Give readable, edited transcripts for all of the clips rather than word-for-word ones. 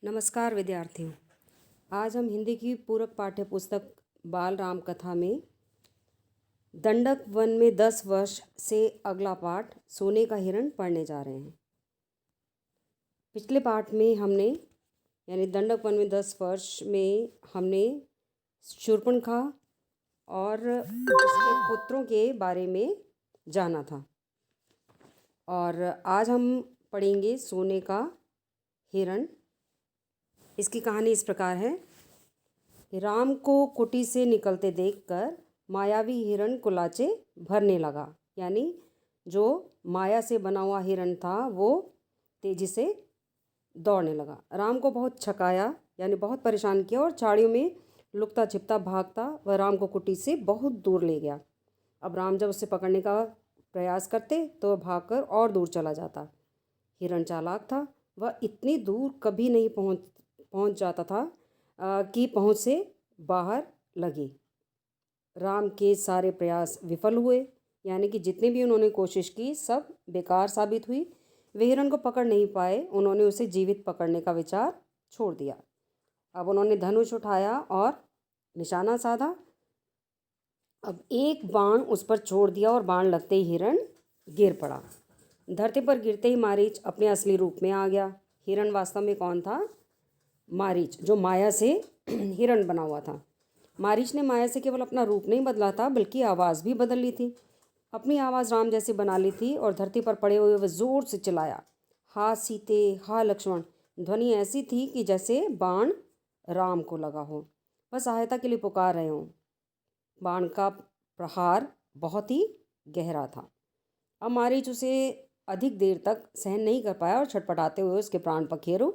नमस्कार विद्यार्थियों। आज हम हिंदी की पूरक पाठ्य पुस्तक बाल राम कथा में दंडक वन में 10 वर्ष से अगला पाठ सोने का हिरण पढ़ने जा रहे हैं। पिछले पाठ में हमने यानी दंडक वन में 10 वर्ष में हमने शूर्पणखा और उसके पुत्रों के बारे में जाना था और आज हम पढ़ेंगे सोने का हिरण। इसकी कहानी इस प्रकार है कि राम को कुटी से निकलते देखकर मायावी हिरण कुलाचे भरने लगा। यानी जो माया से बना हुआ हिरण था वो तेजी से दौड़ने लगा। राम को बहुत छकाया यानी बहुत परेशान किया और झाड़ियों में लुकता छिपता भागता वह राम को कुटी से बहुत दूर ले गया। अब राम जब उसे पकड़ने का प्रयास करते तो वह भागकर और दूर चला जाता। हिरण चालाक था, वह इतनी दूर कभी नहीं पहुंच जाता था कि पहुंच से बाहर लगी। राम के सारे प्रयास विफल हुए, यानी कि जितनी भी उन्होंने कोशिश की सब बेकार साबित हुई। वे हिरण को पकड़ नहीं पाए। उन्होंने उसे जीवित पकड़ने का विचार छोड़ दिया। अब उन्होंने धनुष उठाया और निशाना साधा। अब एक बाण उस पर छोड़ दिया और बाण लगते ही हिरण गिर पड़ा। धरती पर गिरते ही मारीच अपने असली रूप में आ गया। हिरण वास्तव में कौन था? मारीच, जो माया से हिरण बना हुआ था। मारीच ने माया से केवल अपना रूप नहीं बदला था बल्कि आवाज़ भी बदल ली थी। अपनी आवाज़ राम जैसी बना ली थी और धरती पर पड़े हुए वह जोर से चिल्लाया, हा सीते, हा लक्ष्मण। ध्वनि ऐसी थी कि जैसे बाण राम को लगा हो, वह सहायता के लिए पुकार रहे हों। बाण का प्रहार बहुत ही गहरा था। अब मारीच उसे अधिक देर तक सहन नहीं कर पाया और छटपटाते हुए उसके प्राण पखेरु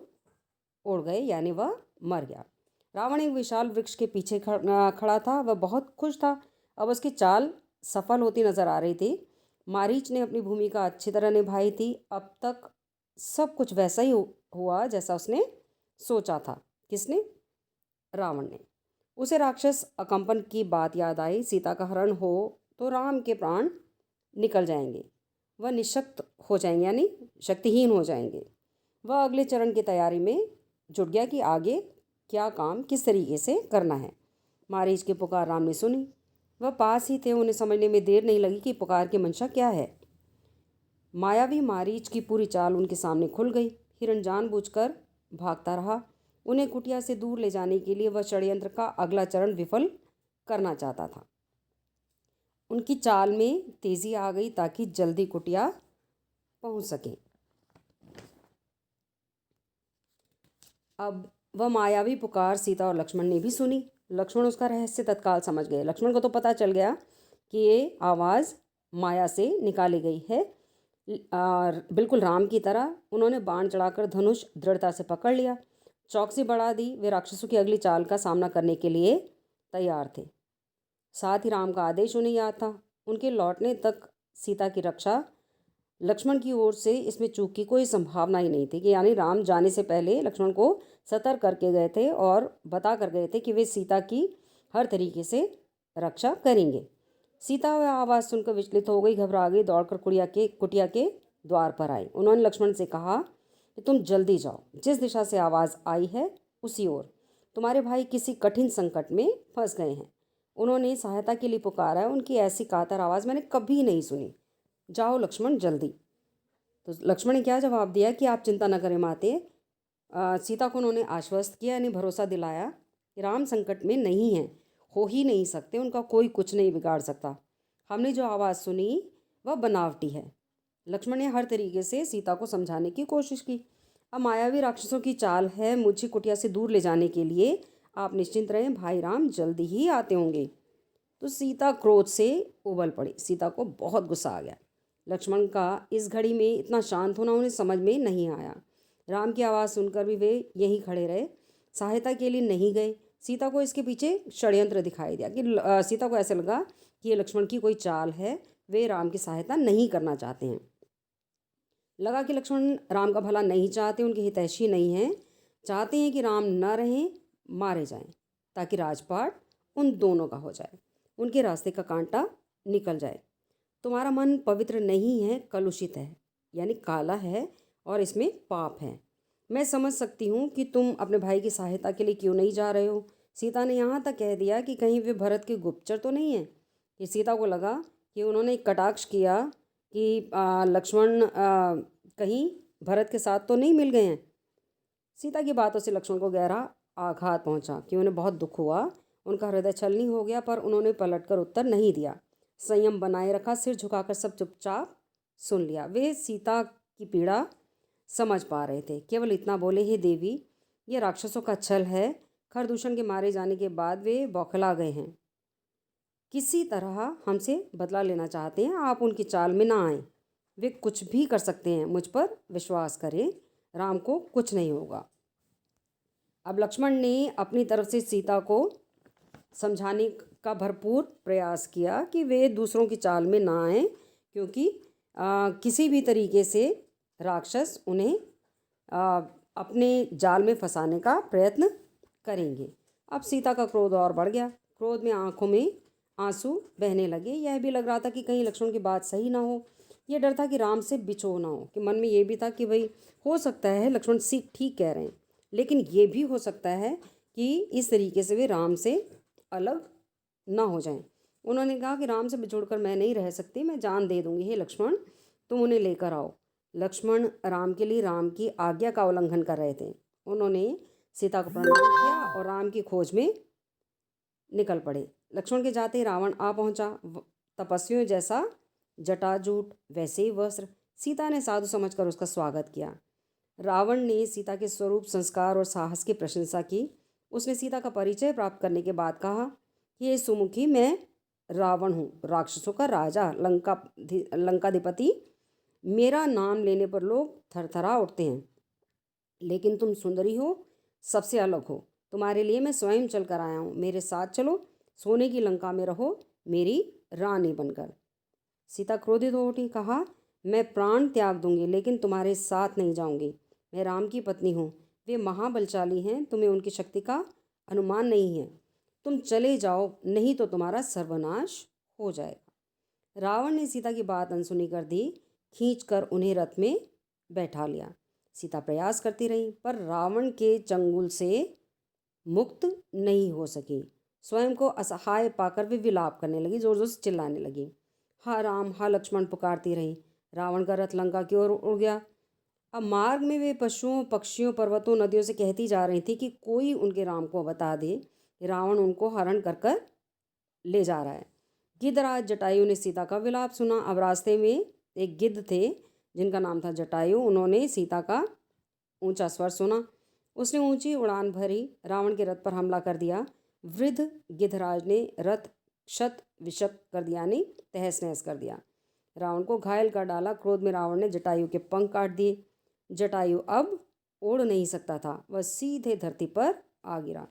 उड़ गए, यानी वह मर गया। रावण एक विशाल वृक्ष के पीछे खड़ा था। वह बहुत खुश था। अब उसकी चाल सफल होती नजर आ रही थी। मारीच ने अपनी भूमिका अच्छी तरह निभाई थी। अब तक सब कुछ वैसा ही हुआ जैसा उसने सोचा था। किसने? रावण ने। उसे राक्षस अकंपन की बात याद आई। सीता का हरण हो तो राम के प्राण निकल जाएंगे, वह निशक्त हो जाएंगे यानी शक्तिहीन हो जाएंगे। वह अगले चरण की तैयारी में जुट गया कि आगे क्या काम किस तरीके से करना है। मारीच की पुकार राम ने सुनी। वह पास ही थे। उन्हें समझने में देर नहीं लगी कि पुकार की मंशा क्या है। मायावी मारीच की पूरी चाल उनके सामने खुल गई। हिरण जानबूझकर भागता रहा। उन्हें कुटिया से दूर ले जाने के लिए वह षड्यंत्र का अगला चरण विफल करना चाहता था। उनकी चाल में तेजी आ गई ताकि जल्दी कुटिया पहुंच सके। अब वह मायावी पुकार सीता और लक्ष्मण ने भी सुनी। लक्ष्मण उसका रहस्य तत्काल समझ गए। लक्ष्मण को तो पता चल गया कि ये आवाज़ माया से निकाली गई है। बिल्कुल राम की तरह उन्होंने बाण चढ़ाकर धनुष दृढ़ता से पकड़ लिया। चौकसी बढ़ा दी। वे राक्षसों की अगली चाल का सामना करने के लिए तैयार थे। साथ ही राम का आदेश उन्हें याद था। उनके लौटने तक सीता की रक्षा लक्ष्मण की ओर से इसमें चूक की कोई संभावना ही नहीं थी कि यानी राम जाने से पहले लक्ष्मण को सतर्क करके गए थे और बता कर गए थे कि वे सीता की हर तरीके से रक्षा करेंगे। सीता वह आवाज़ सुनकर विचलित हो गई, घबरा गई, दौड़कर कुटिया के द्वार पर आई। उन्होंने लक्ष्मण से कहा कि तुम जल्दी जाओ, जिस दिशा से आवाज़ आई है उसी ओर। तुम्हारे भाई किसी कठिन संकट में फंस गए हैं। उन्होंने सहायता के लिए पुकारा है। उनकी ऐसी कातर आवाज़ मैंने कभी नहीं सुनी। जाओ लक्ष्मण, जल्दी। तो लक्ष्मण ने क्या जवाब दिया कि आप चिंता न करें माते। सीता को उन्होंने आश्वस्त किया यानी भरोसा दिलाया कि राम संकट में नहीं हैं, हो ही नहीं सकते, उनका कोई कुछ नहीं बिगाड़ सकता। हमने जो आवाज़ सुनी वह बनावटी है। लक्ष्मण ने हर तरीके से सीता को समझाने की कोशिश की। अब मायावी राक्षसों की चाल है मुझे कुटिया से दूर ले जाने के लिए। आप निश्चिंत रहें, भाई राम जल्दी ही आते होंगे। तो सीता क्रोध से उबल पड़ी। सीता को बहुत गुस्सा आ गया। लक्ष्मण का इस घड़ी में इतना शांत होना उन्हें समझ में नहीं आया। राम की आवाज़ सुनकर भी वे यहीं खड़े रहे, सहायता के लिए नहीं गए। सीता को इसके पीछे षड्यंत्र दिखाई दिया कि सीता को ऐसा लगा कि ये लक्ष्मण की कोई चाल है, वे राम की सहायता नहीं करना चाहते हैं। लगा कि लक्ष्मण राम का भला नहीं चाहते, उनके हितैषी नहीं हैं, चाहते हैं कि राम न रहें, मारे जाएं, ताकि राजपाट उन दोनों का हो जाए, उनके रास्ते का कांटा निकल जाए। तुम्हारा मन पवित्र नहीं है, कलुषित है यानी काला है और इसमें पाप है। मैं समझ सकती हूँ कि तुम अपने भाई की सहायता के लिए क्यों नहीं जा रहे हो। सीता ने यहाँ तक कह दिया कि कहीं वे भरत के गुप्तचर तो नहीं है। कि सीता को लगा कि उन्होंने एक कटाक्ष किया कि लक्ष्मण कहीं भरत के साथ तो नहीं मिल गए हैं। सीता की बातों से लक्ष्मण को गहरा आघात पहुंचा कि उन्हें बहुत दुख हुआ। उनका हृदय छलनी हो गया, पर उन्होंने पलटकर उत्तर नहीं दिया। संयम बनाए रखा, सिर झुकाकर सब चुपचाप सुन लिया। वे सीता की पीड़ा समझ पा रहे थे। केवल इतना बोले, हे देवी, ये राक्षसों का छल है। खरदूषण के मारे जाने के बाद वे बौखला गए हैं, किसी तरह हमसे बदला लेना चाहते हैं। आप उनकी चाल में ना आएं। वे कुछ भी कर सकते हैं। मुझ पर विश्वास करें, राम को कुछ नहीं होगा। अब लक्ष्मण ने अपनी तरफ से सीता को समझाने का भरपूर प्रयास किया कि वे दूसरों की चाल में ना आएं, क्योंकि किसी भी तरीके से राक्षस उन्हें अपने जाल में फंसाने का प्रयत्न करेंगे। अब सीता का क्रोध और बढ़ गया। क्रोध में आंखों में आंसू बहने लगे। यह भी लग रहा था कि कहीं लक्ष्मण की बात सही ना हो। यह डर था कि राम से बिछो ना हो। कि मन में ये भी था कि भाई हो सकता है लक्ष्मण ठीक कह रहे हैं, लेकिन ये भी हो सकता है कि इस तरीके से वे राम से अलग ना हो जाएं। उन्होंने कहा कि राम से बिछोड़कर मैं नहीं रह सकती, मैं जान दे दूंगी। हे लक्ष्मण, तुम उन्हें लेकर आओ। लक्ष्मण राम के लिए राम की आज्ञा का उल्लंघन कर रहे थे। उन्होंने सीता को प्रणाम किया और राम की खोज में निकल पड़े। लक्ष्मण के जाते ही रावण आ पहुंचा। तपस्वियों जैसा जटाजूट, वैसे ही वस्त्र। सीता ने साधु समझकर उसका स्वागत किया। रावण ने सीता के स्वरूप, संस्कार और साहस की प्रशंसा की। उसने सीता का परिचय प्राप्त करने के बाद कहा कि ये सुमुखी, मैं रावण हूँ, राक्षसों का राजा, लंकाधिपति। मेरा नाम लेने पर लोग थरथरा उठते हैं। लेकिन तुम सुंदरी हो, सबसे अलग हो। तुम्हारे लिए मैं स्वयं चल कर आया हूँ। मेरे साथ चलो, सोने की लंका में रहो, मेरी रानी बनकर। सीता क्रोधित हो उठी। कहा, मैं प्राण त्याग दूंगी, लेकिन तुम्हारे साथ नहीं जाऊंगी। मैं राम की पत्नी हूँ। वे महाबलशाली हैं, तुम्हें उनकी शक्ति का अनुमान नहीं है। तुम चले जाओ, नहीं तो तुम्हारा सर्वनाश हो जाएगा। रावण ने सीता की बात अनसुनी कर दी। खींचकर उन्हें रथ में बैठा लिया। सीता प्रयास करती रही, पर रावण के चंगुल से मुक्त नहीं हो सकी। स्वयं को असहाय पाकर वे विलाप करने लगी, जोर जोर से चिल्लाने लगी। हा राम, हा लक्ष्मण पुकारती रही। रावण का रथ लंका की ओर उड़ गया। अब मार्ग में वे पशुओं, पक्षियों, पर्वतों, नदियों से कहती जा रही थी कि कोई उनके राम को बता दे कि रावण उनको हरण कर कर ले जा रहा है। गिद्धराज जटायु ने सीता का विलाप सुना। अब रास्ते में एक गिद्ध थे जिनका नाम था जटायु। उन्होंने सीता का ऊंचा स्वर सुना। उसने ऊंची उड़ान भरी, रावण के रथ पर हमला कर दिया। वृद्ध गिद्धराज ने रथ शत विशत कर दिया, यानी तहस नहस कर दिया। रावण को घायल कर डाला। क्रोध में रावण ने जटायु के पंख काट दिए। जटायु अब उड़ नहीं सकता था, वह सीधे धरती पर आ गिरा।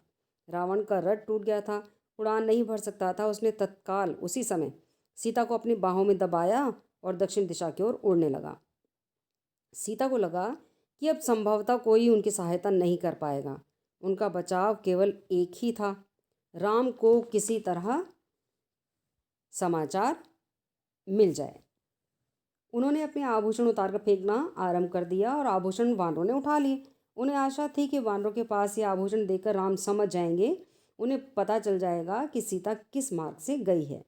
रावण का रथ टूट गया था, उड़ान नहीं भर सकता था। उसने तत्काल उसी समय सीता को अपनी बाहों में दबाया और दक्षिण दिशा की ओर उड़ने लगा। सीता को लगा कि अब संभवतः कोई उनकी सहायता नहीं कर पाएगा। उनका बचाव केवल एक ही था, राम को किसी तरह समाचार मिल जाए। उन्होंने अपने आभूषण उतारकर फेंकना आरंभ कर दिया और आभूषण वानरों ने उठा लिए। उन्हें आशा थी कि वानरों के पास ये आभूषण देखकर राम समझ जाएंगे, उन्हें पता चल जाएगा कि सीता किस मार्ग से गई है।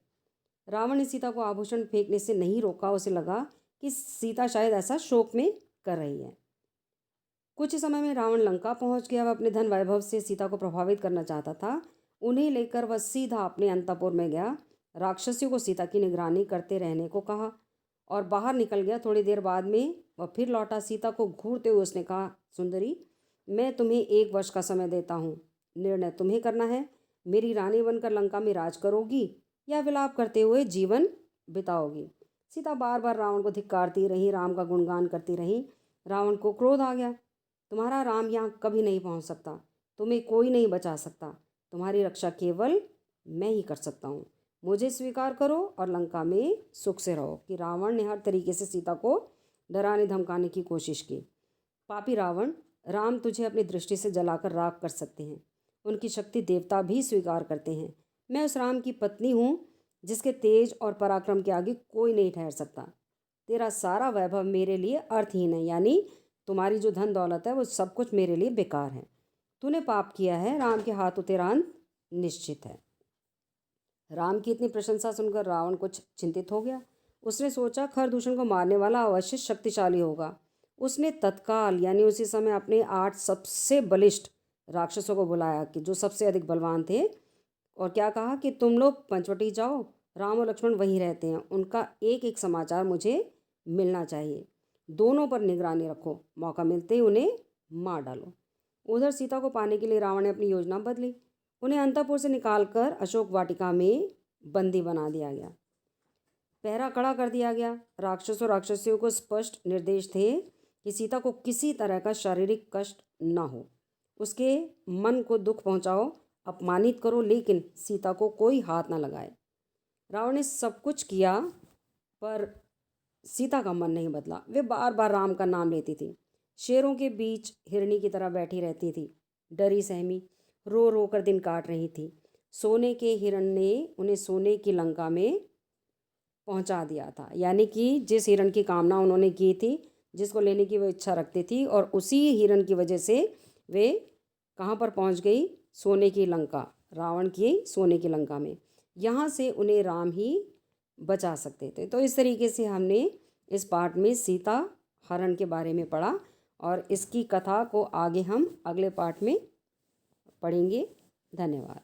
रावण ने सीता को आभूषण फेंकने से नहीं रोका। उसे लगा कि सीता शायद ऐसा शोक में कर रही है। कुछ ही समय में रावण लंका पहुंच गया। वह अपने धन वैभव से सीता को प्रभावित करना चाहता था। उन्हें लेकर वह सीधा अपने अंतपुर में गया। राक्षसियों को सीता की निगरानी करते रहने को कहा और बाहर निकल गया। थोड़ी देर बाद में वह फिर लौटा। सीता को घूरते हुए उसने कहा, सुंदरी, मैं तुम्हें 1 वर्ष का समय देता हूँ। निर्णय तुम्हें करना है। मेरी रानी बनकर लंका में राज करोगी या विलाप करते हुए जीवन बिताओगी। सीता बार बार रावण को धिक्कारती रही, राम का गुणगान करती रही। रावण को क्रोध आ गया। तुम्हारा राम यहाँ कभी नहीं पहुँच सकता। तुम्हें कोई नहीं बचा सकता। तुम्हारी रक्षा केवल मैं ही कर सकता हूँ। मुझे स्वीकार करो और लंका में सुख से रहो। कि रावण ने हर तरीके से सीता को डराने धमकाने की कोशिश की। पापी रावण, राम तुझे अपनी दृष्टि से जलाकर राख कर सकते हैं। उनकी शक्ति देवता भी स्वीकार करते हैं। मैं उस राम की पत्नी हूँ जिसके तेज और पराक्रम के आगे कोई नहीं ठहर सकता। तेरा सारा वैभव मेरे लिए अर्थहीन है, यानी तुम्हारी जो धन दौलत है वो सब कुछ मेरे लिए बेकार है। तूने पाप किया है, राम के हाथों तेरा अंत निश्चित है। राम की इतनी प्रशंसा सुनकर रावण कुछ चिंतित हो गया। उसने सोचा खरदूषण को मारने वाला अवश्य शक्तिशाली होगा। उसने तत्काल यानी उसी समय अपने 8 सबसे बलिष्ठ राक्षसों को बुलाया कि जो सबसे अधिक बलवान थे, और क्या कहा कि तुम लोग पंचवटी जाओ, राम और लक्ष्मण वहीं रहते हैं, उनका एक एक समाचार मुझे मिलना चाहिए। दोनों पर निगरानी रखो, मौका मिलते ही उन्हें मार डालो। उधर सीता को पाने के लिए रावण ने अपनी योजना बदली। उन्हें अंतपुर से निकालकर अशोक वाटिका में बंदी बना दिया गया। पहरा खड़ा कर दिया गया। राक्षसों राक्षसियों को स्पष्ट निर्देश थे कि सीता को किसी तरह का शारीरिक कष्ट न हो, उसके मन को दुख पहुंचाओ, अपमानित करो, लेकिन सीता को कोई हाथ न लगाए। रावण ने सब कुछ किया, पर सीता का मन नहीं बदला। वे बार बार राम का नाम लेती थी। शेरों के बीच हिरणी की तरह बैठी रहती थी, डरी सहमी, रो रो कर दिन काट रही थी। सोने के हिरण ने उन्हें सोने की लंका में पहुंचा दिया था, यानी कि जिस हिरण की कामना उन्होंने की थी, जिसको लेने की वो इच्छा रखती थी, और उसी हिरण की वजह से वे कहाँ पर पहुंच गई? सोने की लंका, रावण की सोने की लंका में। यहाँ से उन्हें राम ही बचा सकते थे। तो इस तरीके से हमने इस पाठ में सीता हरण के बारे में पढ़ा, और इसकी कथा को आगे हम अगले पाठ में पढ़ेंगे। धन्यवाद।